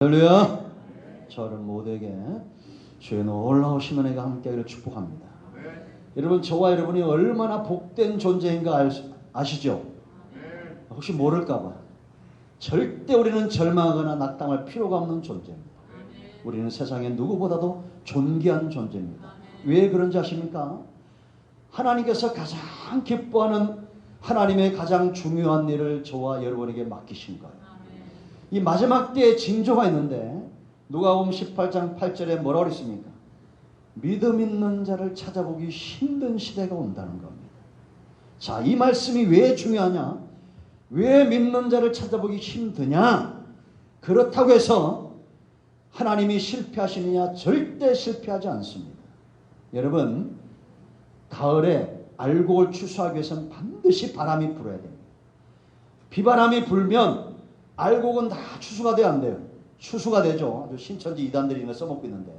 할렐루야. 저를 모두에게 주의 놀라우신 은혜가 함께하기를 축복합니다. 여러분, 저와 여러분이 얼마나 복된 존재인가 아시죠? 혹시 모를까봐 절대 우리는 절망하거나 낙담할 필요가 없는 존재입니다. 우리는 세상에 누구보다도 존귀한 존재입니다. 왜 그런지 아십니까? 하나님께서 가장 기뻐하는 하나님의 가장 중요한 일을 저와 여러분에게 맡기신 거예요. 이 마지막 때에 징조가 있는데 누가복음 18장 8절에 뭐라고 그랬습니까? 믿음 있는 자를 찾아보기 힘든 시대가 온다는 겁니다. 자, 이 말씀이 왜 중요하냐? 왜 믿는 자를 찾아보기 힘드냐? 그렇다고 해서 하나님이 실패하시느냐? 절대 실패하지 않습니다. 여러분, 가을에 알곡을 추수하기 위해서는 반드시 바람이 불어야 됩니다. 비바람이 불면 알곡은 다 추수가 돼야 안 돼요? 추수가 되죠. 아주 신천지 이단들이 이거 써먹고 있는데,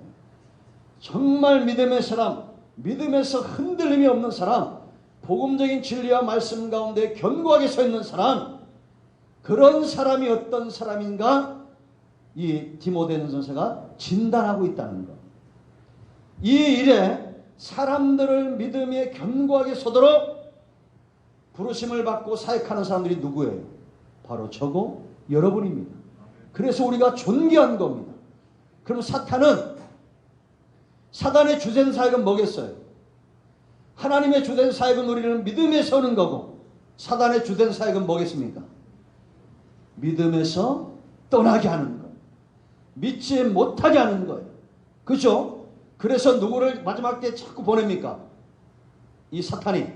정말 믿음의 사람, 믿음에서 흔들림이 없는 사람, 복음적인 진리와 말씀 가운데 견고하게 서 있는 사람, 그런 사람이 어떤 사람인가 이 디모데 선생가 진단하고 있다는 것. 이 일에 사람들을 믿음에 견고하게 서도록 부르심을 받고 사역하는 사람들이 누구예요? 바로 저고 여러분입니다. 그래서 우리가 존귀한 겁니다. 그럼 사단의 주된 사역은 뭐겠어요? 하나님의 주된 사역은 우리는 믿음에 서는 거고, 사단의 주된 사역은 뭐겠습니까? 믿음에서 떠나게 하는 것, 믿지 못하게 하는 거예요. 그죠? 그래서 누구를 마지막 때에 자꾸 보냅니까? 이 사탄이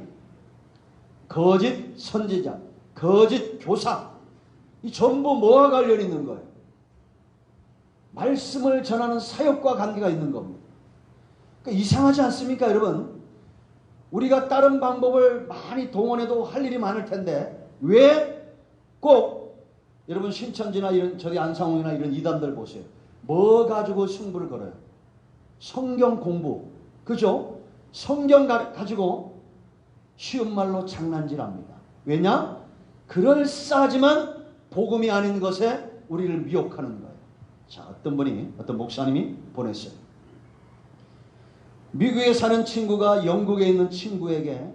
거짓 선지자, 거짓 교사, 이 전부 뭐와 관련 있는 거예요? 말씀을 전하는 사역과 관계가 있는 겁니다. 그러니까 이상하지 않습니까, 여러분? 우리가 다른 방법을 많이 동원해도 할 일이 많을 텐데 왜 꼭 여러분 신천지나 이런 저기 안상홍이나 이런 이단들 보세요. 뭐 가지고 승부를 걸어요? 성경 공부, 그죠? 성경 가지고 쉬운 말로 장난질합니다. 왜냐? 그럴싸하지만 복음이 아닌 것에 우리를 미혹하는 거예요. 자, 어떤 목사님이 보냈어요. 미국에 사는 친구가 영국에 있는 친구에게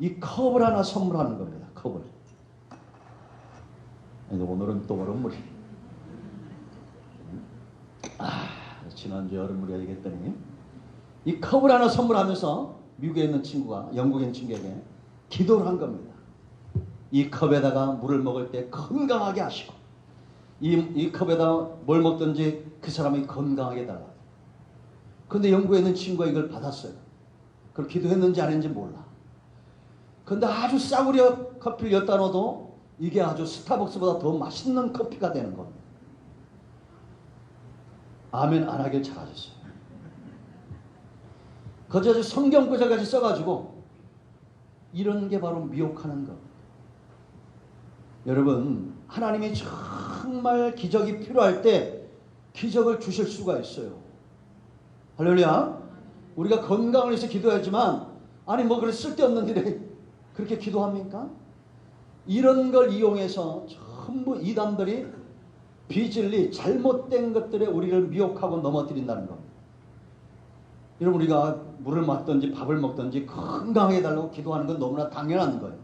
이 컵을 하나 선물하는 겁니다. 컵을. 오늘은 또 얼음물이. 지난주에 얼음물이 되겠더니 이 컵을 하나 선물하면서 미국에 있는 친구가 영국에 있는 친구에게 기도를 한 겁니다. 이 컵에다가 물을 먹을 때 건강하게 하시고, 이 컵에다 뭘 먹든지 그 사람이 건강하게 달라. 그런데 영국에 있는 친구가 이걸 받았어요. 그걸 기도했는지 안 했는지 몰라. 그런데 아주 싸구려 커피를 엿다 넣어도 이게 아주 스타벅스보다 더 맛있는 커피가 되는 겁니다. 아멘 안 하길 잘하셨어요. 거기서 성경 구절까지 써가지고 이런 게 바로 미혹하는 겁니다. 여러분, 하나님이 정말 기적이 필요할 때 기적을 주실 수가 있어요. 할렐루야. 우리가 건강을 위해서 기도하지만 아니 뭐 그래 쓸데없는 일에 그렇게 기도합니까? 이런 걸 이용해서 전부 이단들이 비진리 잘못된 것들에 우리를 미혹하고 넘어뜨린다는 겁니다. 여러분, 우리가 물을 마시든지 밥을 먹든지 건강하게 달라고 기도하는 건 너무나 당연한 거예요.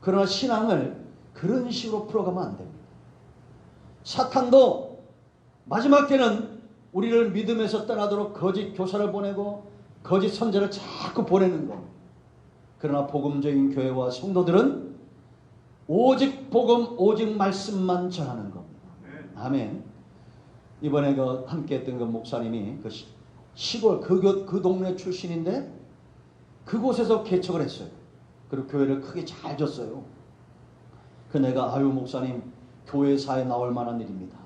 그러나 신앙을 그런 식으로 풀어가면 안 됩니다. 사탄도 마지막 때는 우리를 믿음에서 떠나도록 거짓 교사를 보내고 거짓 선자를 자꾸 보내는 겁니다. 그러나 복음적인 교회와 성도들은 오직 복음, 오직 말씀만 전하는 겁니다. 아멘. 이번에 함께 했던 그 목사님이 그 시골 그 동네 출신인데 그곳에서 개척을 했어요. 그리고 교회를 크게 잘 줬어요. 그 내가 아유 목사님 교회사에 나올 만한 일입니다.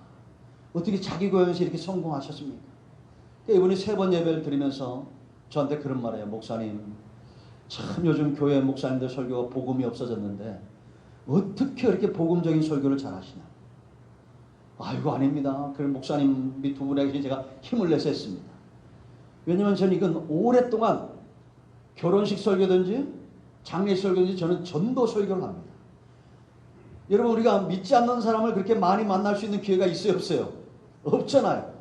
어떻게 자기 교회에서 이렇게 성공하셨습니까? 이분이 3번 예배를 드리면서 저한테 그런 말이에요. 목사님, 참 요즘 교회 목사님들 설교가 복음이 없어졌는데 어떻게 이렇게 복음적인 설교를 잘 하시나? 아이고 아닙니다. 그 목사님이 두 분에게 제가 힘을 내서 했습니다. 왜냐하면 저는 이건 오랫동안 결혼식 설교든지 장례식 설교든지 저는 전도 설교를 합니다. 여러분, 우리가 믿지 않는 사람을 그렇게 많이 만날 수 있는 기회가 있어요, 없어요? 없잖아요.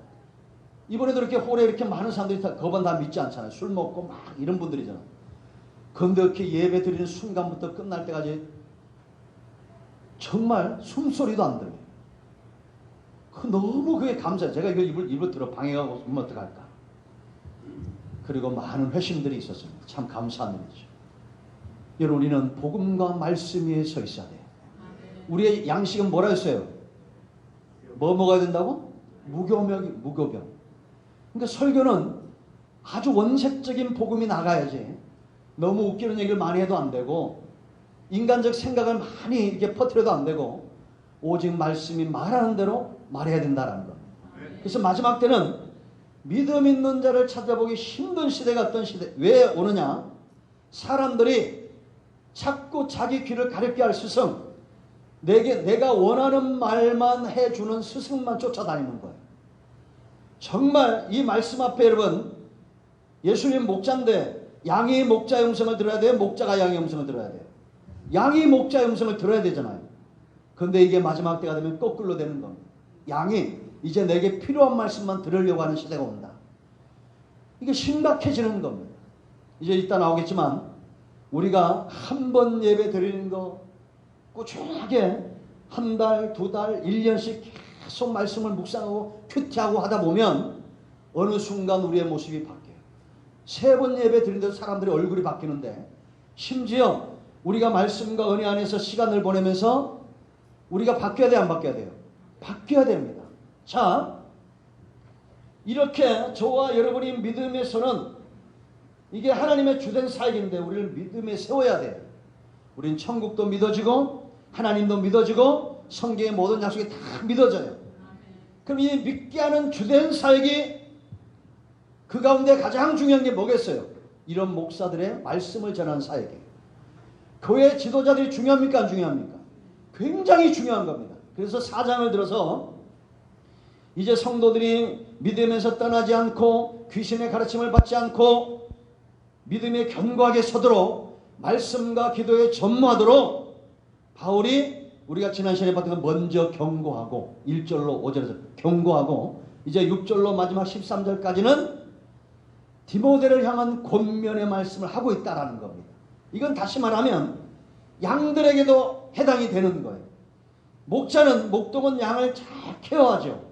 이번에도 이렇게 홀에 이렇게 많은 사람들이 거반 다 믿지 않잖아요. 술 먹고 막 이런 분들이잖아요. 그런데 이렇게 예배 드리는 순간부터 끝날 때까지 정말 숨소리도 안 들려요. 너무 그게 감사해요. 제가 이거 입을 들어 방해하고 있으면 어떡할까. 그리고 많은 회심들이 있었습니다. 참 감사한 일이죠. 여러분, 우리는 복음과 말씀 위에 서 있어야 돼요. 우리의 양식은 뭐라 했어요? 뭐 먹어야 된다고? 무교병. 그러니까 설교는 아주 원색적인 복음이 나가야지, 너무 웃기는 얘기를 많이 해도 안 되고 인간적 생각을 많이 이렇게 퍼뜨려도 안 되고 오직 말씀이 말하는 대로 말해야 된다라는 겁니다. 그래서 마지막 때는 믿음 있는 자를 찾아보기 힘든 시대가 어떤 시대, 왜 오느냐? 사람들이 자꾸 자기 귀를 가렵게 할 스승, 내가 원하는 말만 해주는 스승만 쫓아다니는 거예요. 정말 이 말씀 앞에 여러분, 예수님 목자인데 양이 목자의 음성을 들어야 돼요? 목자가 양의 음성을 들어야 돼요? 양이 목자의 음성을 들어야 되잖아요. 그런데 이게 마지막 때가 되면 거꾸로 되는 겁니다. 양이 이제 내게 필요한 말씀만 들으려고 하는 시대가 온다. 이게 심각해지는 겁니다. 이제 이따 나오겠지만 우리가 한 번 예배 드리는 거 꾸준하게 한 달, 두 달, 1년씩 계속 말씀을 묵상하고 큐티하고 하다 보면 어느 순간 우리의 모습이 바뀌어요. 3번 예배 드리는데도 사람들의 얼굴이 바뀌는데, 심지어 우리가 말씀과 은혜 안에서 시간을 보내면서 우리가 바뀌어야 돼요, 안 바뀌어야 돼요? 바뀌어야 됩니다. 자, 이렇게 저와 여러분이 믿음에서는 이게 하나님의 주된 사역인데 우리를 믿음에 세워야 돼요. 우린 천국도 믿어지고 하나님도 믿어지고 성경의 모든 약속이 다 믿어져요. 그럼 이 믿게 하는 주된 사역이 그 가운데 가장 중요한 게 뭐겠어요? 이런 목사들의 말씀을 전하는 사역이에요. 교회 지도자들이 중요합니까? 안 중요합니까? 굉장히 중요한 겁니다. 그래서 4장을 들어서 이제 성도들이 믿음에서 떠나지 않고 귀신의 가르침을 받지 않고 믿음에 견고하게 서도록 말씀과 기도에 전무하도록 바울이 우리가 지난 시간에 봤던 건 먼저 경고하고 1절로 5절에서 경고하고 이제 6절로 마지막 13절까지는 디모데를 향한 권면의 말씀을 하고 있다라는 겁니다. 이건 다시 말하면 양들에게도 해당이 되는 거예요. 목동은 양을 잘 케어하죠.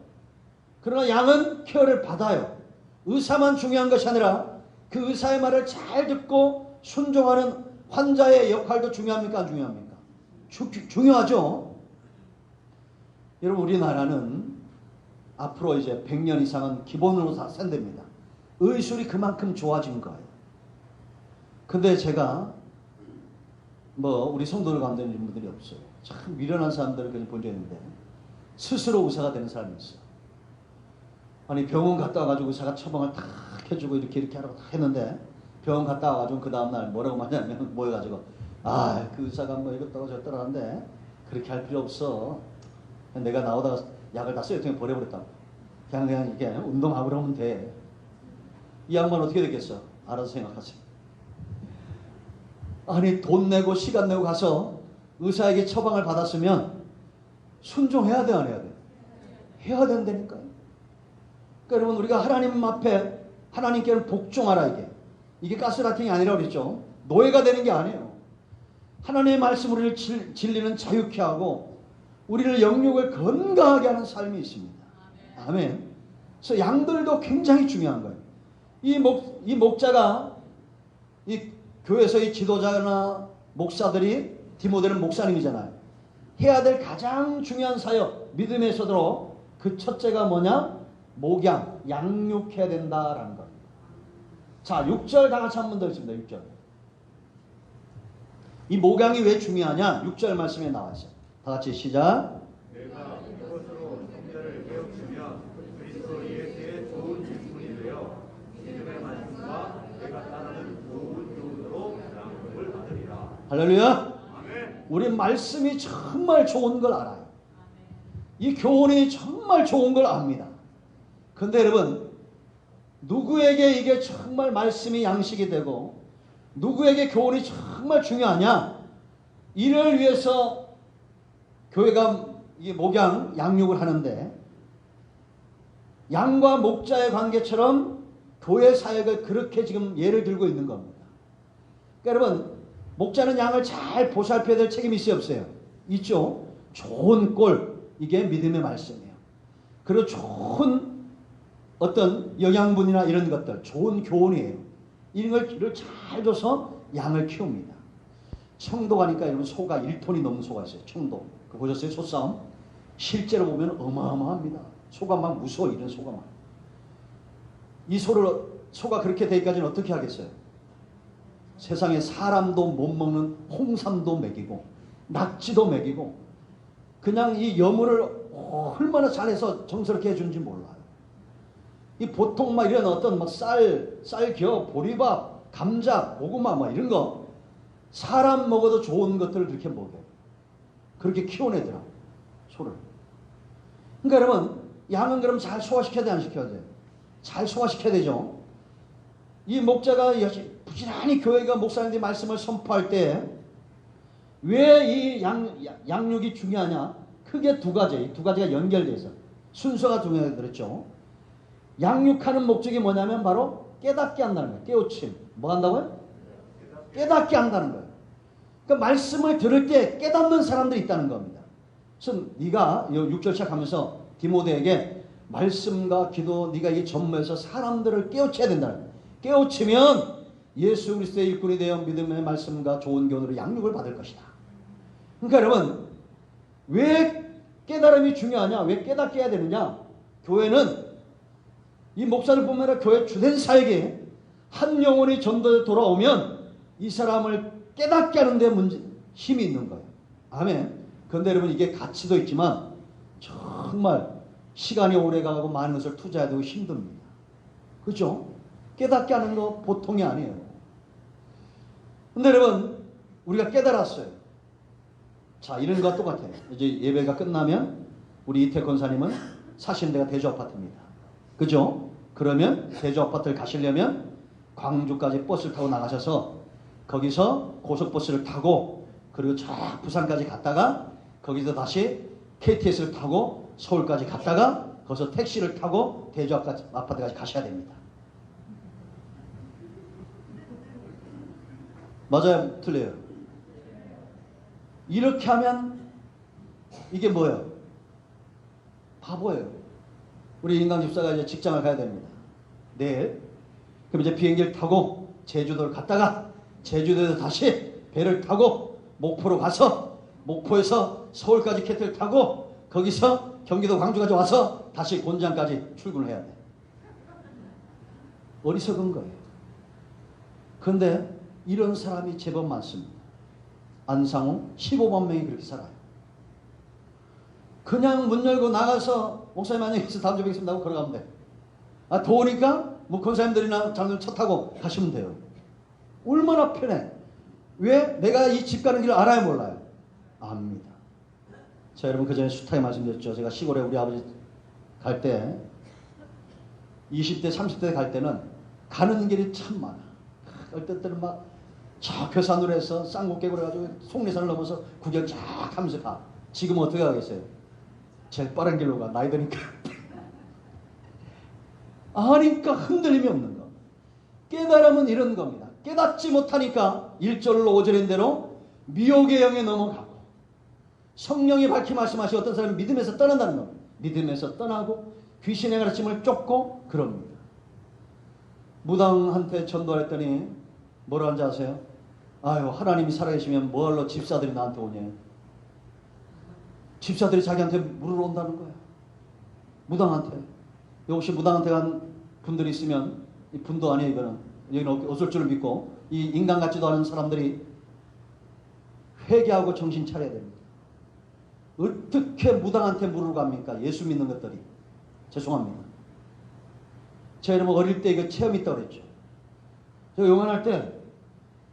그러나 양은 케어를 받아요. 의사만 중요한 것이 아니라 그 의사의 말을 잘 듣고 순종하는 환자의 역할도 중요합니까? 안 중요합니까? 중요하죠. 여러분, 우리나라는 앞으로 이제 100년 이상은 기본으로 다 산답니다. 의술이 그만큼 좋아진 거예요. 근데 제가 우리 성도들 가운데 있는 분들이 없어요. 참 미련한 사람들을 그냥 본 적이 있는데 스스로 의사가 되는 사람이 있어요. 아니, 병원 갔다 와가지고 의사가 처방을 탁 해주고 이렇게 하라고 다 했는데 병원 갔다 와가지고 그 다음날 뭐라고 하냐면 모여가지고 그 의사가 이것다가 저랬다가 하는데 그렇게 할 필요 없어. 내가 나오다가 약을 다 쓰레기통에 버려버렸다고. 그냥 이게 운동하고 그러면 돼. 이 양반 어떻게 됐겠어? 알아서 생각하세요. 아니, 돈 내고 시간 내고 가서 의사에게 처방을 받았으면 순종해야 돼, 안 해야 돼? 해야 된다니까요. 그러니까 여러분, 우리가 하나님 앞에 하나님께는 복종하라. 이게 가스라이팅이 아니라고 그랬죠. 노예가 되는 게 아니에요. 하나님의 말씀 우리를 진리는 자유케 하고 우리를 영육을 건강하게 하는 삶이 있습니다. 아멘. 그래서 양들도 굉장히 중요한 거예요. 이 목자가 이 교회에서의 지도자나 목사들이, 디모데는 목사님이잖아요. 해야 될 가장 중요한 사역, 믿음에 서도록 그 첫째가 뭐냐? 목양, 양육해야 된다라는 겁니다. 자, 6절 다 같이 한 번 더 읽습니다. 6절. 이 목양이 왜 중요하냐? 6절 말씀에 나와 있어요. 다 같이 시작. 내가 이것으로 성자를 깨우치면 그리스도 예수의 좋은 질문이 되어 믿음의 말씀과 내가 따르는 좋은 교훈으로 양육을 받으리라. 할렐루야. 아멘. 우리 말씀이 정말 좋은 걸 알아요. 이 교훈이 정말 좋은 걸 압니다. 근데 여러분, 누구에게 이게 정말 말씀이 양식이 되고 누구에게 교훈이 정말 중요하냐? 이를 위해서 교회가 이 목양, 양육을 하는데 양과 목자의 관계처럼 교회 사역을 그렇게 지금 예를 들고 있는 겁니다. 그러니까 여러분, 목자는 양을 잘 보살펴야 될 책임이 있어요, 없어요? 있죠. 좋은 꼴, 이게 믿음의 말씀이에요. 그리고 좋은 어떤 영양분이나 이런 것들, 좋은 교훈이에요. 이런 걸 잘 줘서 양을 키웁니다. 청도 가니까 여러분 소가 1톤이 넘는 소가 있어요. 청도. 그거 보셨어요? 소싸움? 실제로 보면 어마어마합니다. 소가 막 무서워, 이런 소가 막. 이 소가 그렇게 되기까지는 어떻게 하겠어요? 세상에 사람도 못 먹는 홍삼도 먹이고 낙지도 먹이고 그냥 이 여물을 얼마나 잘해서 정스럽게 해주는지 몰라요. 이 보통 막 이런 어떤 막 쌀겨, 보리밥, 감자, 고구마 뭐 이런 거 사람 먹어도 좋은 것들을 그렇게 먹여요. 그렇게 키워내더라고 소를. 그러니까 여러분, 양은 그럼 잘 소화시켜야 돼, 안 시켜야 돼? 잘 소화시켜야 되죠. 이 목자가 부지런히 교회가 목사님들이 말씀을 선포할 때 왜 이 양육이 중요하냐? 크게 두 가지, 이 두 가지가 연결돼 있어. 순서가 중요하게 그랬죠. 양육하는 목적이 뭐냐면 바로 깨닫게 한다는 거예요. 깨우침. 뭐 한다고요? 깨닫게 한다는 거예요. 그러니까 말씀을 들을 때 깨닫는 사람들이 있다는 겁니다. 그래서 네가 6절 시작하면서 디모데에게 말씀과 기도, 네가 이 전무해서 사람들을 깨우쳐야 된다는 거예요. 깨우치면 예수 그리스도의 일꾼이 되어 믿음의 말씀과 좋은 교훈으로 양육을 받을 것이다. 그러니까 여러분, 왜 깨달음이 중요하냐? 왜 깨닫게 해야 되느냐? 교회는 이 목사를 보면 교회 주된 사역에 한 영혼이 전도에 돌아오면 이 사람을 깨닫게 하는데 힘이 있는 거예요. 아멘. 그런데 여러분, 이게 가치도 있지만 정말 시간이 오래 가고 많은 것을 투자해야 되고 힘듭니다. 그렇죠? 깨닫게 하는 거 보통이 아니에요. 근데 여러분, 우리가 깨달았어요. 자, 이런 거 똑같아요. 이제 예배가 끝나면 우리 이태 권사님은 사시는 데가 대주 아파트입니다. 그죠? 그러면 대주 아파트를 가시려면 광주까지 버스를 타고 나가셔서 거기서 고속버스를 타고 그리고 저 부산까지 갔다가 거기서 다시 KTX를 타고 서울까지 갔다가 거기서 택시를 타고 대주 아파트까지 가셔야 됩니다. 맞아요? 틀려요? 이렇게 하면 이게 뭐예요? 바보예요. 우리 인강 집사가 이제 직장을 가야 됩니다. 내일. 그럼 이제 비행기를 타고 제주도를 갔다가 제주도에서 다시 배를 타고 목포로 가서 목포에서 서울까지 KTX를 타고 거기서 경기도 광주까지 와서 다시 곤장까지 출근을 해야 돼. 어리석은 거예요. 그런데 이런 사람이 제법 많습니다. 안상호 15만 명이 그렇게 살아요. 그냥 문 열고 나가서 목사님 안녕히 다음 주에 뵙겠습니다 하고 걸어가면 돼. 아, 더우니까 뭐 권사님들이나 장로님 차 타고 가시면 돼요. 얼마나 편해. 왜? 내가 이 집 가는 길을 알아요, 몰라요? 압니다. 자, 여러분, 그전에 수타에 말씀드렸죠. 제가 시골에 우리 아버지 갈 때 20대 30대 갈 때는 가는 길이 참 많아. 어떨 때는 막 저 괴산으로 해서 쌍곡 깨고 그래가지고 속리산을 넘어서 구경 쫙 하면서 가. 지금 어떻게 가겠어요? 제일 빠른 길로 가. 나이 드니까. 아니까 흔들림이 없는 거. 깨달음은 이런 겁니다. 깨닫지 못하니까 1절로 5절인 대로 미혹의 영에 넘어가고 성령이 밝히 말씀하시고 어떤 사람은 믿음에서 떠난다는 겁니다. 믿음에서 떠나고 귀신의 가르침을 쫓고 그럽니다. 무당한테 전도했더니 뭐라 하는지 아세요? 아유, 하나님이 살아계시면 뭐하러 집사들이 나한테 오냐. 집사들이 자기한테 물으러 온다는 거야. 무당한테. 혹시 무당한테 간 분들이 있으면 이 분도 아니에요. 이거는. 여기는 어쩔 줄을 믿고 이 인간 같지도 않은 사람들이 회개하고 정신 차려야 됩니다. 어떻게 무당한테 물으러 갑니까? 예수 믿는 것들이. 죄송합니다. 제가 여러분 어릴 때 이거 체험이 있다고 그랬죠. 제가 영원할 때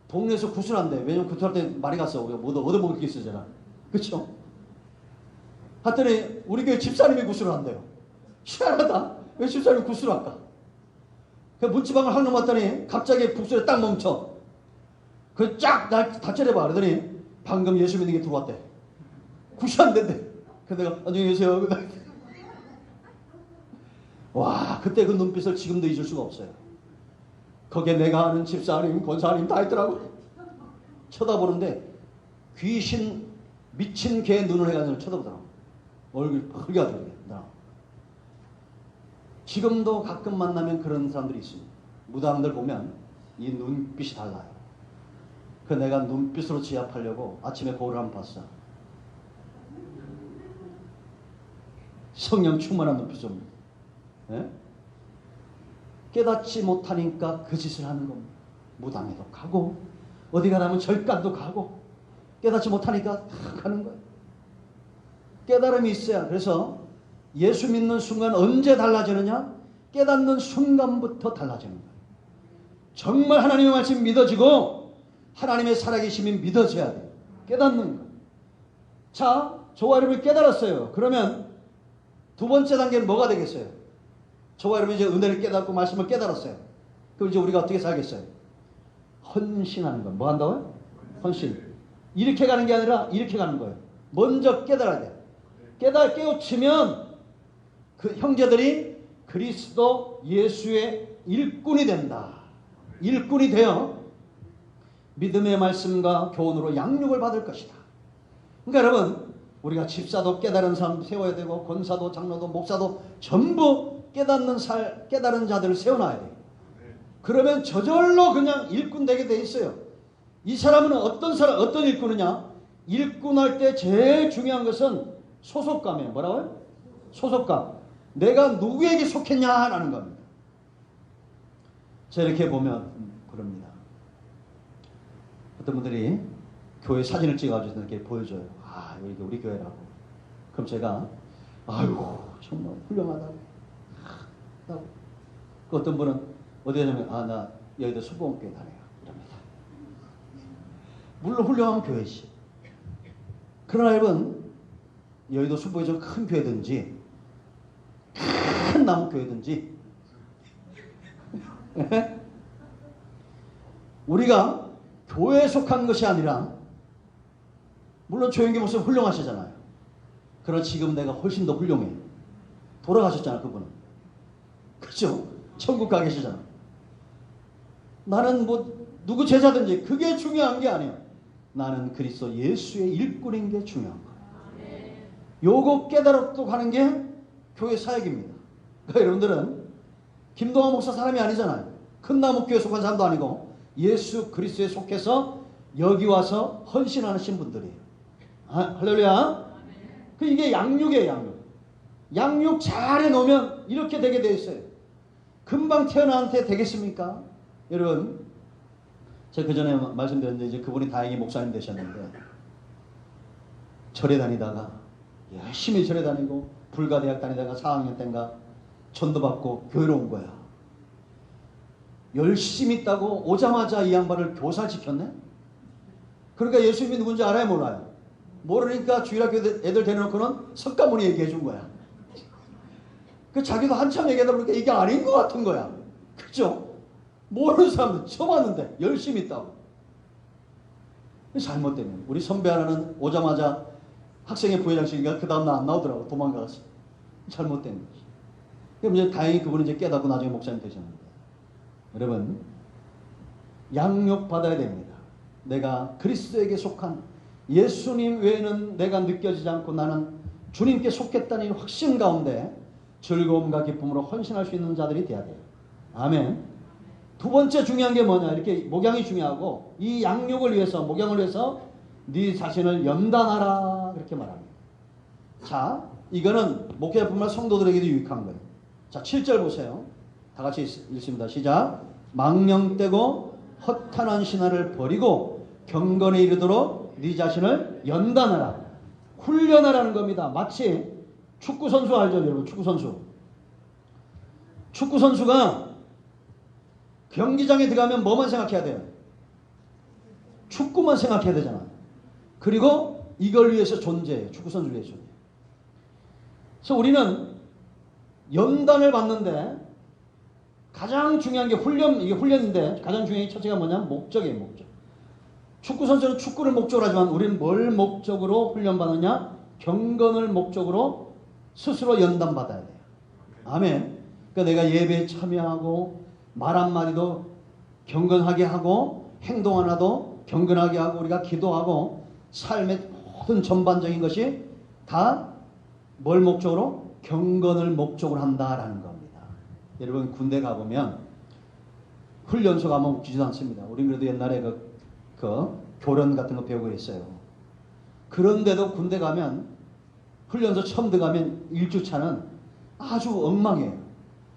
동네에서 구슬한대. 왜냐면 구슬할 때 많이 갔어. 뭐 얻어먹을 게 있어잖아. 그쵸? 하더니 우리 교회 집사님이 구슬을 한대요. 희한하다. 왜 집사님이 구슬을 할까? 그 문지방을 확 넘었더니 갑자기 북소리에 딱 멈춰. 그 쫙 날 다짜려봐. 그러더니 방금 예수 믿는 게 들어왔대. 굿이 안 된대. 그래서 내가 안녕히 계세요. 와, 그때 그 눈빛을 지금도 잊을 수가 없어요. 거기에 내가 아는 집사님, 권사님 다 있더라고. 쳐다보는데 귀신 미친 개 눈을 해가지고 쳐다보더라고. 얼굴 빨개가지고. 지금도 가끔 만나면 그런 사람들이 있습니다. 무당들 보면 이 눈빛이 달라요. 그 내가 눈빛으로 지압하려고 아침에 거울을 한번 봤어. 성령 충만한 눈빛으로. 예? 깨닫지 못하니까 그 짓을 하는 겁니다. 무당에도 가고 어디 가라면 절간도 가고 깨닫지 못하니까 다 가는 거예요. 깨달음이 있어야. 그래서 예수 믿는 순간 언제 달라지느냐? 깨닫는 순간부터 달라지는 거예요. 정말 하나님의 말씀이 믿어지고 하나님의 살아계심이 믿어져야 돼요. 깨닫는 거예요. 자, 저와 여러분이 깨달았어요. 그러면 두 번째 단계는 뭐가 되겠어요? 저와 여러분이 이제 은혜를 깨닫고 말씀을 깨달았어요. 그럼 이제 우리가 어떻게 살겠어요? 헌신하는 거예요. 뭐 한다고요? 헌신. 이렇게 가는 게 아니라 이렇게 가는 거예요. 먼저 깨달아야 돼요. 깨우치면 그 형제들이 그리스도 예수의 일꾼이 된다. 일꾼이 되어 믿음의 말씀과 교훈으로 양육을 받을 것이다. 그러니까 여러분, 우리가 집사도 깨달은 사람 세워야 되고 권사도 장로도 목사도 전부 깨달은 자들을 세워놔야 돼요. 그러면 저절로 그냥 일꾼 되게 돼 있어요. 이 사람은 어떤 일꾼이냐? 일꾼할 때 제일 중요한 것은 소속감이에요. 뭐라고요? 소속감. 내가 누구에게 속했냐라는 겁니다. 자, 이렇게 보면 그럽니다. 어떤 분들이 교회 사진을 찍어가지고 이렇게 보여줘요. 아, 여기 우리 교회라고. 그럼 제가 아이고 정말 훌륭하다고. 그 어떤 분은 어디 가냐면 나 여의도 수보원교회 다녀요. 이럽니다. 물론 훌륭한 교회지. 그러나 여러분, 여의도 수보에 좀 큰 교회든지 큰 나무 교회든지 우리가 교회에 속한 것이 아니라, 물론 조영기 목사님 훌륭하시잖아요. 그러나 지금 내가 훨씬 더 훌륭해. 돌아가셨잖아, 그분은. 그렇죠? 천국 가 계시잖아. 나는 뭐 누구 제자든지 그게 중요한 게 아니야. 나는 그리스도 예수의 일꾼인 게 중요한 거야. 요거 깨달았고 가는 게 교회 사역입니다. 그러니까 여러분들은 김동환 목사 사람이 아니잖아요. 큰 나무교회 속한 사람도 아니고 예수 그리스도에 속해서 여기 와서 헌신하신 분들이에요. 할렐루야. 이게 양육이에요. 양육. 양육 잘 해놓으면 이렇게 되게 돼 있어요. 금방 태어나한테 되겠습니까? 여러분, 제가 그 전에 말씀드렸는데 이제 그분이 다행히 목사님 되셨는데, 절에 다니다가 열심히 절에 다니고 불가대학 다니다가 4학년 때인가 전도받고 교회로 온 거야. 열심히 있다고 오자마자 이 양반을 교사시켰네? 그러니까 예수님이 누군지 알아요, 몰라요? 모르니까 주일학교 애들 데려놓고는 석가모니 얘기해 준 거야. 그 자기도 한참 얘기하다 보니까 이게 아닌 것 같은 거야. 그죠? 모르는 사람들 처음 왔는데 열심히 있다고. 잘못되면 우리 선배 하나는 오자마자 학생회 부회장실인가 그 다음날 안 나오더라고. 도망가서. 잘못된 거지. 그럼 이제 다행히 그분은 이제 깨닫고 나중에 목사님 되셨는데, 여러분, 양육 받아야 됩니다. 내가 그리스도에게 속한, 예수님 외에는 내가 느껴지지 않고 나는 주님께 속했다는 확신 가운데 즐거움과 기쁨으로 헌신할 수 있는 자들이 돼야 돼요. 아멘. 두 번째 중요한 게 뭐냐? 이렇게 목양이 중요하고, 이 양육을 위해서, 목양을 위해서 네 자신을 연단하라, 그렇게 말합니다. 자, 이거는 목회뿐만 성도들에게도 유익한 거예요. 자, 7절 보세요. 다 같이 읽습니다. 시작. 망령되고 허탄한 신화를 버리고 경건에 이르도록 네 자신을 연단하라. 훈련하라는 겁니다. 마치 축구선수 알죠, 여러분? 축구선수. 축구선수가 경기장에 들어가면 뭐만 생각해야 돼요? 축구만 생각해야 되잖아. 그리고 이걸 위해서 존재해요. 축구선수를 위해서. 그래서 우리는 연단을 받는데 가장 중요한 게 이게 훈련인데 가장 중요한 게 첫째가 뭐냐면 목적이에요. 목적. 축구선수는 축구를 목적으로 하지만 우리는 뭘 목적으로 훈련받느냐? 경건을 목적으로 스스로 연단받아야 돼요. 아멘. 그러니까 내가 예배에 참여하고 말 한마디도 경건하게 하고 행동 하나도 경건하게 하고 우리가 기도하고 삶의 모든 전반적인 것이 다 뭘 목적으로? 경건을 목적으로 한다라는 겁니다. 여러분 군대 가보면 훈련소 가면 웃기지도 않습니다. 우린 그래도 옛날에 그 교련 같은 거 배우고 있어요. 그런데도 군대 가면 훈련소 처음 들어가면 1주차는 아주 엉망이에요.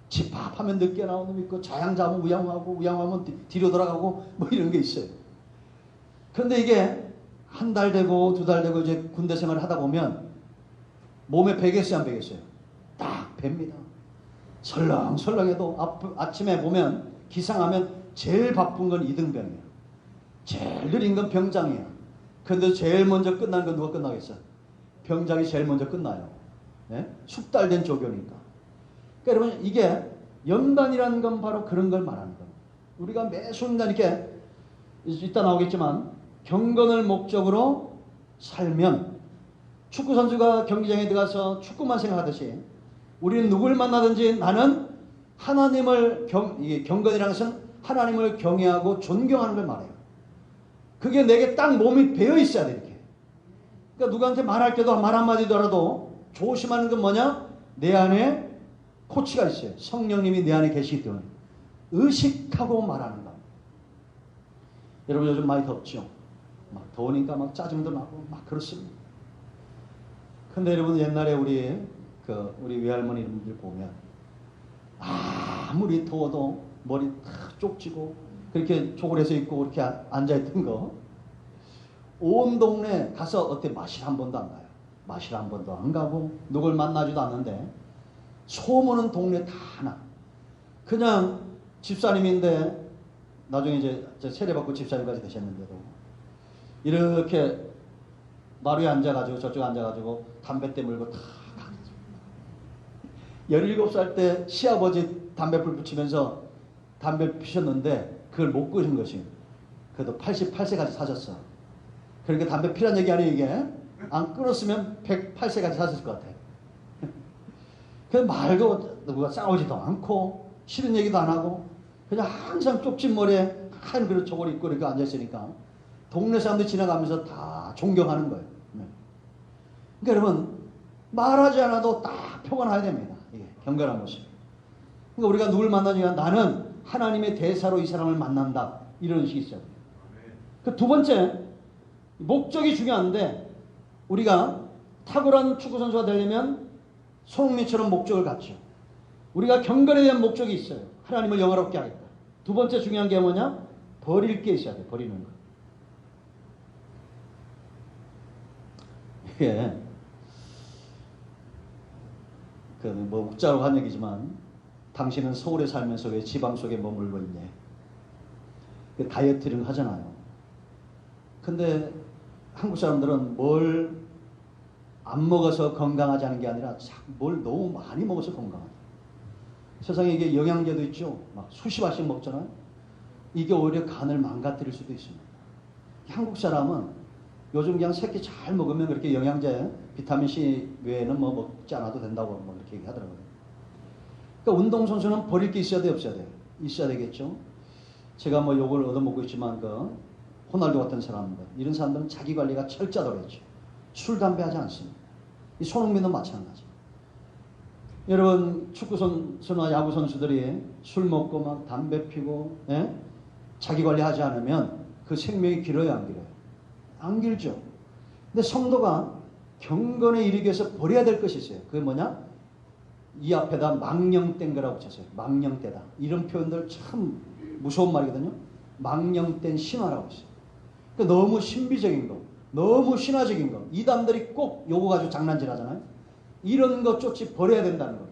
집합하면 늦게 나오는 놈 있고 자양자면 우양하고 우양하면 뒤로 돌아가고 뭐 이런 게 있어요. 그런데 이게 한 달 되고 두 달 되고 이제 군대 생활을 하다 보면 몸에 배겠어요 안 배겠어요? 딱 배,입니다. 설렁설렁해도 아침에 보면 기상하면 제일 바쁜 건 이등병이에요. 제일 느린 건 병장이에요. 그런데 제일 먼저 끝나는 건 누가 끝나겠어요? 병장이 제일 먼저 끝나요. 네? 숙달된 조교니까. 그러니까 여러분 이게 연단이라는 건 바로 그런 걸 말하는 겁니다. 우리가 매 순간 이렇게 이따 나오겠지만 경건을 목적으로 살면 축구 선수가 경기장에 들어가서 축구만 생각하듯이 우리는 누굴 만나든지 나는 하나님을 경건이라는 것은 하나님을 경외하고 존경하는 걸 말해요. 그게 내게 딱 몸이 배어 있어야 돼 이렇게. 그러니까 누구한테 말할 때도 말 한마디더라도 조심하는 건 뭐냐? 내 안에 코치가 있어요. 성령님이 내 안에 계시기 때문에 의식하고 말하는 겁니다. 여러분 요즘 많이 덥죠? 막 더우니까 막 짜증도 나고 막 그렇습니다. 근데 여러분 옛날에 우리 외할머니들 보면 아무리 더워도 머리 탁 쪽지고 그렇게 초골해서 입고 그렇게 앉아있던 거 온 동네 가서 어때 마실 한 번도 안 가요. 마실 한 번도 안 가고 누굴 만나지도 않는데 소문은 동네 다 나. 그냥 집사님인데 나중에 이제 세례받고 집사님까지 되셨는데도 이렇게 마루에 앉아가지고 저쪽에 앉아가지고 담뱃대 물고 다 17살 때 시아버지 담배불 붙이면서 담배 피셨는데 그걸 못 끄신 것이 그래도 88세까지 사셨어. 그러니까 담배 피란 얘기 아니에요 이게. 안 끊었으면 108세까지 사셨을 것 같아. 그 말도 누가 싸우지도 않고 싫은 얘기도 안 하고 그냥 항상 쪽진 머리에 한 그릇 저걸 입고 이렇게 앉아있으니까 동네 사람들이 지나가면서 다 존경하는 거예요. 그러니까 여러분 말하지 않아도 딱 표가 나야 됩니다. 이게 경건한 모습. 그러니까 우리가 누굴 만나니까 나는 하나님의 대사로 이 사람을 만난다. 이런 의식이 있어요. 그 두 번째 목적이 중요한데 우리가 탁월한 축구선수가 되려면 손흥민처럼 목적을 갖죠. 우리가 경건에 대한 목적이 있어요. 하나님을 영화롭게 하겠다. 두 번째 중요한 게 뭐냐? 버릴 게 있어야 돼. 버리는 거. 이게 뭐 웃자고 한 얘기지만 당신은 서울에 살면서 왜 지방 속에 머물고 있냐? 다이어트를 하잖아요. 근데 한국 사람들은 뭘 안 먹어서 건강하지 않은 게 아니라 뭘 너무 많이 먹어서 건강하다. 세상에 이게 영양제도 있죠. 막 수십 알씩 먹잖아요. 이게 오히려 간을 망가뜨릴 수도 있습니다. 한국 사람은 요즘 그냥 새끼 잘 먹으면 그렇게 영양제, 비타민C 외에는 뭐 먹지 않아도 된다고 뭐 이렇게 얘기하더라고요. 그러니까 운동선수는 버릴 게 있어야 돼, 없어야 돼? 있어야 되겠죠. 제가 뭐 욕을 얻어먹고 있지만 호날두 같은 사람들, 이런 사람들은 자기 관리가 철저하다고 했죠. 술, 담배 하지 않습니다. 이 손흥민도 마찬가지. 여러분 축구 선수나 야구 선수들이 술 먹고 막 담배 피고 자기 관리하지 않으면 그 생명이 길어요, 안 길어요? 안 길죠. 근데 성도가 경건에 이르기 위해서 버려야 될 것이 있어요. 그게 뭐냐? 이 앞에다 망령된 거라고 쳤어요. 망령되다. 이런 표현들 참 무서운 말이거든요. 망령된 신화라고 있어요. 그러니까 너무 신비적인 거, 너무 신화적인 거, 이단들이 꼭 요거 가지고 장난질 하잖아요. 이런 거 쫓지 버려야 된다는 거예요.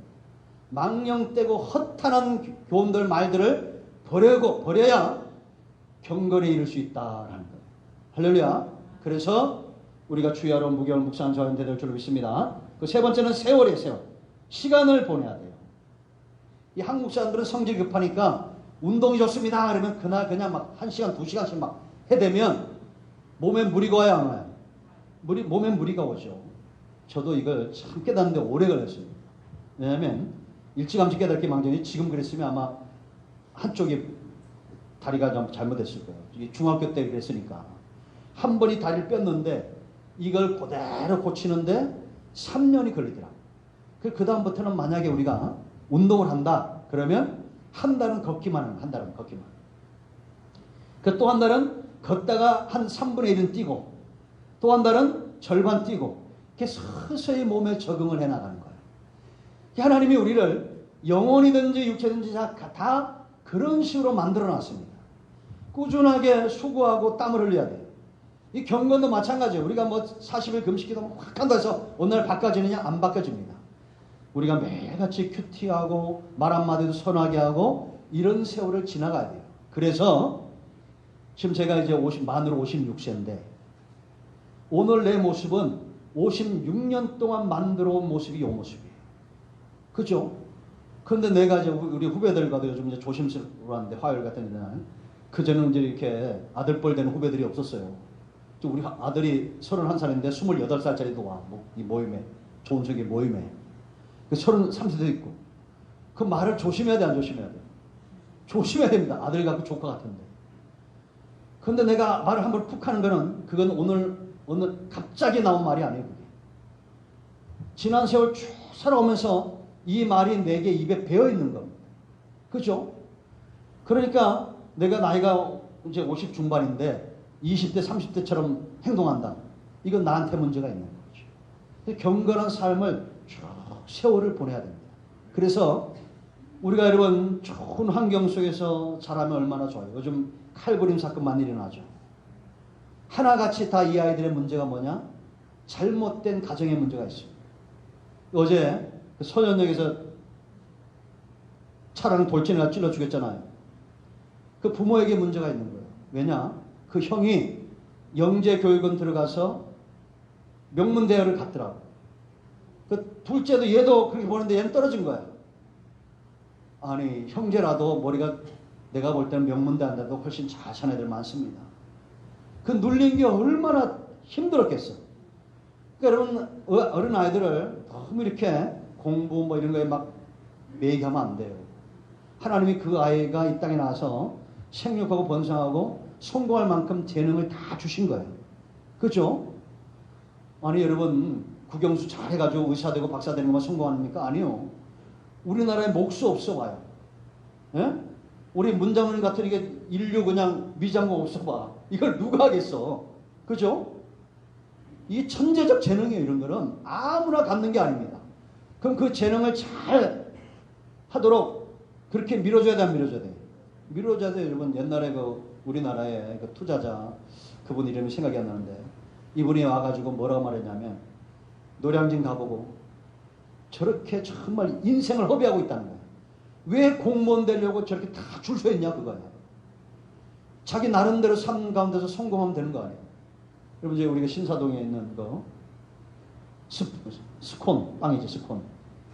망령되고 허탄한 교훈들, 말들을 버려야 경건에 이를 수 있다라는 거예요. 할렐루야. 그래서 우리가 주야로 무교를 묵상한 저는 되될 줄로 믿습니다. 그 세 번째는 세월이에요. 세월. 시간을 보내야 돼요. 이 한국 사람들은 성질이 급하니까 운동이 좋습니다. 그러면 그냥 막 1시간, 2시간씩 막 해대면 몸에 무리가 와요, 안 와요? 몸에 무리가 오죠. 저도 이걸 참 깨닫는데 오래 걸렸습니다. 왜냐하면 일찌감치 깨닫기 망정이 지금 그랬으면 아마 한쪽이 다리가 좀 잘못됐을 거예요. 이게 중학교 때 그랬으니까. 한 번이 다리를 뺐는데 이걸 그대로 고치는데 3년이 걸리더라. 그 다음부터는 만약에 우리가 운동을 한다 그러면 한 달은 걷기만 하는, 한 달은 걷기만. 그 또 한 달은 걷다가 한 3분의 1은 뛰고 또 한 달은 절반 뛰고 이렇게 서서히 몸에 적응을 해나가는 거예요. 하나님이 우리를 영혼이든지 육체든지 다 그런 식으로 만들어 놨습니다. 꾸준하게 수고하고 땀을 흘려야 돼요. 이 경건도 마찬가지예요. 우리가 뭐 40일 금식기도 확 한다 해서 어느 날 바꿔지느냐? 안 바꿔집니다. 우리가 매일같이 큐티하고 말 한마디도 선하게 하고 이런 세월을 지나가야 돼요. 그래서 지금 제가 이제 만으로 56세인데 오늘 내 모습은 56년 동안 만들어 온 모습이 이 모습이에요. 그죠? 그런데 내가 이제 우리 후배들과도 요즘 이제 조심스러워하는데 화요일 같은 날 그전에는 이제 이렇게 아들뻘 되는 후배들이 없었어요. 우리 아들이 31살인데 28살짜리도 와. 이 모임에. 좋은 속의 모임에. 33세도 있고. 그 말을 조심해야 돼, 안 조심해야 돼? 조심해야 됩니다. 아들 갖고 조카 같은데. 근데 내가 말을 한번 푹 하는 거는 그건 오늘 갑자기 나온 말이 아니에요. 그게. 지난 세월 쭉 살아오면서 이 말이 내게 입에 배어 있는 겁니다. 그죠? 그러니까 내가 나이가 이제 50 중반인데 20대, 30대처럼 행동한다. 이건 나한테 문제가 있는 거죠. 경건한 삶을 쭉 세월을 보내야 됩니다. 그래서 우리가 여러분 좋은 환경 속에서 자라면 얼마나 좋아요. 요즘 칼부림 사건만 일어나죠. 하나같이 다 이 아이들의 문제가 뭐냐? 잘못된 가정의 문제가 있습니다. 어제 소년역에서 차라는 돌진이가 찔러 죽였잖아요. 그 부모에게 문제가 있는 거예요. 왜냐? 그 형이 영재교육원 들어가서 명문대학을 갔더라고. 그 둘째도 얘도 그렇게 보는데 얘는 떨어진 거야. 아니 형제라도 머리가 내가 볼 때는 명문대 안 돼도 훨씬 잘 사는 애들 많습니다. 그 눌린 게 얼마나 힘들었겠어. 그러니까 여러분 어린 아이들을 너무 이렇게 공부 뭐 이런 거에 막 매기하면 안 돼요. 하나님이 그 아이가 이 땅에 나와서 생육하고 번성하고 성공할 만큼 재능을 다 주신 거예요. 그죠? 아니 여러분 국영수 잘해가지고 의사 되고 박사 되는 것만 성공합니까? 아니요. 우리나라에 목수 없어 봐요. 예? 우리 문장훈 같은 이게 인류 그냥 미장국 없어 봐. 이걸 누가 하겠어? 그죠? 이 천재적 재능이에요. 이런 거는 아무나 갖는 게 아닙니다. 그럼 그 재능을 잘 하도록 그렇게 밀어줘야 돼, 안 밀어줘야 돼? 밀어줘야 돼. 여러분 옛날에 우리나라의 그 투자자 그분 이름이 생각이 안 나는데 이분이 와가지고 뭐라고 말했냐면 노량진 가보고 저렇게 정말 인생을 허비하고 있다는 거야. 왜 공무원 되려고 저렇게 다 줄 서 있냐 그거야. 자기 나름대로 삶 가운데서 성공하면 되는 거 아니에요. 여러분 이제 우리가 신사동에 있는 거 스콘 빵이지 스콘.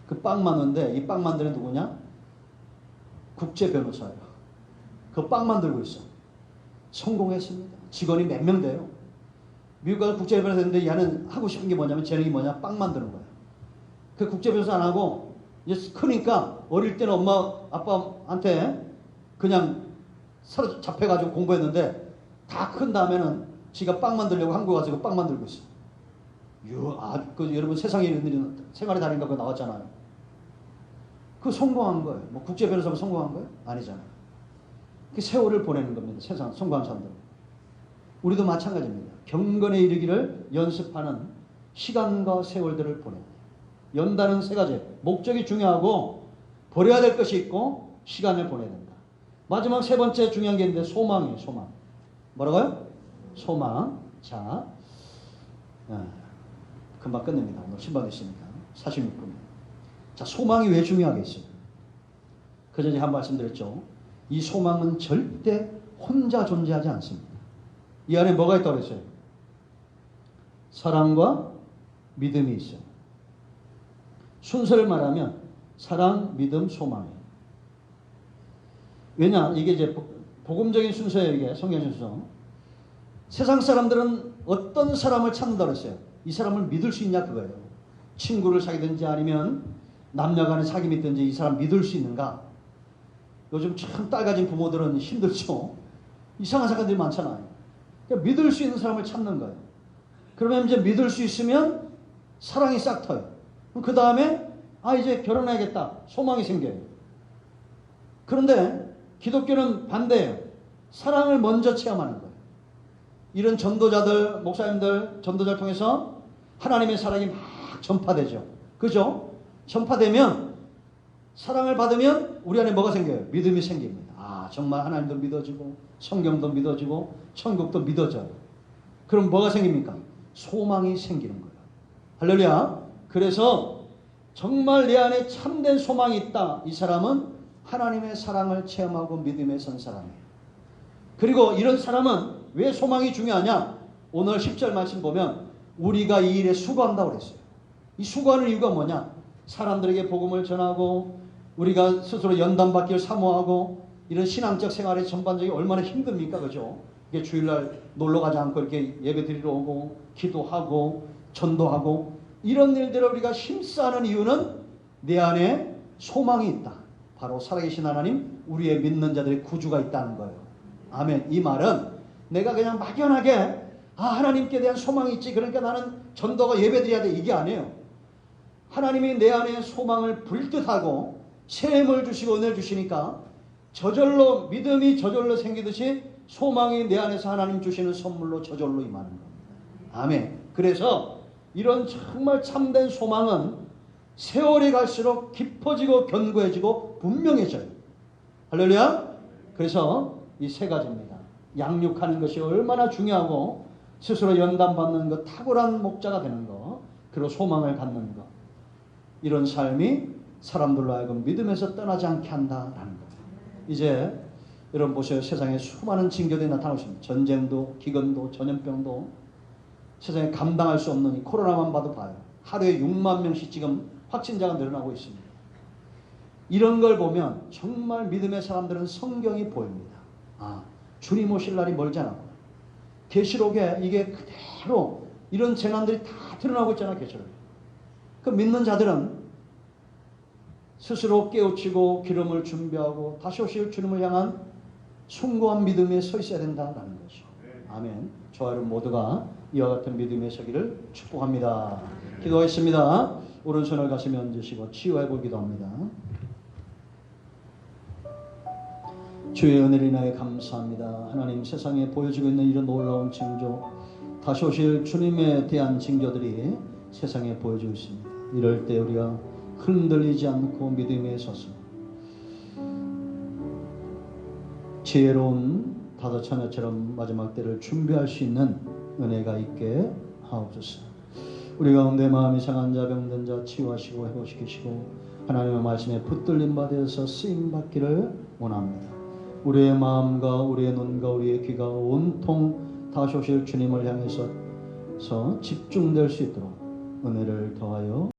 그 빵 만드는데 이 빵 만드는 누구냐? 국제 변호사예요. 그 빵 만들고 있어. 성공했습니다. 직원이 몇 명 돼요. 미국 가서 국제 변호사 했는데 얘는 하고 싶은 게 뭐냐면 재능이 뭐냐? 빵 만드는 거야. 그 국제 변호사 안 하고 이제 크니까 어릴 때는 엄마 아빠한테 그냥 서로 잡혀가지고 공부했는데 다 큰 다음에는 지가 빵 만들려고 한국 와서 빵 만들고 있어. 여러분 세상에 이런 일이 생활의 달인가 그거 나왔잖아요. 그 성공한 거예요. 뭐 국제 변호사가 성공한 거예요? 아니잖아요. 그 세월을 보내는 겁니다. 세상 성공한 사람들. 우리도 마찬가지입니다. 경건에 이르기를 연습하는 시간과 세월들을 보내요. 연다는 세 가지. 목적이 중요하고 버려야 될 것이 있고 시간을 보내야 된다. 마지막 세 번째 중요한 게 있는데 소망이에요. 소망. 뭐라고요? 소망. 자, 금방 끝냅니다. 오늘 신방 있으니까 46분. 자, 소망이 왜 중요하겠어요? 그 전에 한 말씀 드렸죠. 이 소망은 절대 혼자 존재하지 않습니다. 이 안에 뭐가 있다고 그랬어요? 사랑과 믿음이 있어요. 순서를 말하면 사랑, 믿음, 소망이에요. 왜냐? 이게 이제 복음적인 순서예요. 이게 성경 순서. 세상 사람들은 어떤 사람을 찾는다고 했어요? 이 사람을 믿을 수 있냐 그거예요. 친구를 사귀든지 아니면 남녀간의 사귐이 있든지 이 사람 믿을 수 있는가? 요즘 참 딸 가진 부모들은 힘들죠. 이상한 사람들이 많잖아요. 그러니까 믿을 수 있는 사람을 찾는 거예요. 그러면 이제 믿을 수 있으면 사랑이 싹 터요. 그 다음에 이제 결혼해야겠다. 소망이 생겨요. 그런데 기독교는 반대예요. 사랑을 먼저 체험하는 거예요. 이런 전도자들, 목사님들, 전도자를 통해서 하나님의 사랑이 막 전파되죠. 그죠? 전파되면 사랑을 받으면 우리 안에 뭐가 생겨요? 믿음이 생깁니다. 정말 하나님도 믿어지고 성경도 믿어지고 천국도 믿어져요. 그럼 뭐가 생깁니까? 소망이 생기는 거예요. 할렐루야. 그래서 정말 내 안에 참된 소망이 있다. 이 사람은 하나님의 사랑을 체험하고 믿음에 선 사람이에요. 그리고 이런 사람은 왜 소망이 중요하냐? 오늘 10절 말씀 보면 우리가 이 일에 수고한다고 그랬어요. 이 수고하는 이유가 뭐냐? 사람들에게 복음을 전하고 우리가 스스로 연단받기를 사모하고 이런 신앙적 생활의 전반적이 얼마나 힘듭니까? 그죠? 이게 주일날 놀러가지 않고 이렇게 예배 드리러 오고 기도하고 전도하고 이런 일들을 우리가 힘써하는 이유는 내 안에 소망이 있다. 바로 살아계신 하나님, 우리의 믿는 자들의 구주가 있다는 거예요. 아멘. 이 말은 내가 그냥 막연하게 하나님께 대한 소망이 있지, 그러니까 나는 전도가 예배드려야 돼, 이게 아니에요. 하나님이 내 안에 소망을 불뜻하고 새 힘을 주시고 은혜를 주시니까 저절로 믿음이 저절로 생기듯이 소망이 내 안에서 하나님 주시는 선물로 저절로 임하는 겁니다. 아멘. 그래서 이런 정말 참된 소망은 세월이 갈수록 깊어지고 견고해지고 분명해져요. 할렐루야. 그래서 이 세 가지입니다. 양육하는 것이 얼마나 중요하고 스스로 연단받는 것, 탁월한 목자가 되는 것, 그리고 소망을 갖는 것, 이런 삶이 사람들로 하여금 믿음에서 떠나지 않게 한다라는 거예요. 이제 여러분 보세요. 세상에 수많은 징조들이 나타나고 있습니다. 전쟁도, 기근도, 전염병도, 세상에 감당할 수 없는 이 코로나만 봐도 봐요. 하루에 6만 명씩 지금 확진자가 늘어나고 있습니다. 이런 걸 보면 정말 믿음의 사람들은 성경이 보입니다. 주님 오실 날이 멀지 않았구나. 계시록에 이게 그대로 이런 재난들이 다 드러나고 있잖아. 계시록에. 그 믿는 자들은 스스로 깨우치고 기름을 준비하고 다시 오실 주님을 향한 숭고한 믿음에 서 있어야 된다는 것이죠. 아멘. 저와 여러분 모두가 이와 같은 믿음에 서기를 축복합니다. 기도하겠습니다. 오른손을 가슴에 얹으시고 치유해 보기도 합니다. 주의 은혜를 인하여 감사합니다. 하나님, 세상에 보여지고 있는 이런 놀라운 징조, 다시 오실 주님에 대한 징조들이 세상에 보여지고 있습니다. 이럴 때 우리가 흔들리지 않고 믿음에 서서 지혜로운 다섯 처녀처럼 마지막 때를 준비할 수 있는 은혜가 있게 하옵소서. 우리 가운데 마음이 상한 자, 병든 자 치유하시고 회복시키시고 하나님의 말씀에 붙들림 받아서 쓰임받기를 원합니다. 우리의 마음과 우리의 눈과 우리의 귀가 온통 다시 오실 주님을 향해서 집중될 수 있도록 은혜를 더하여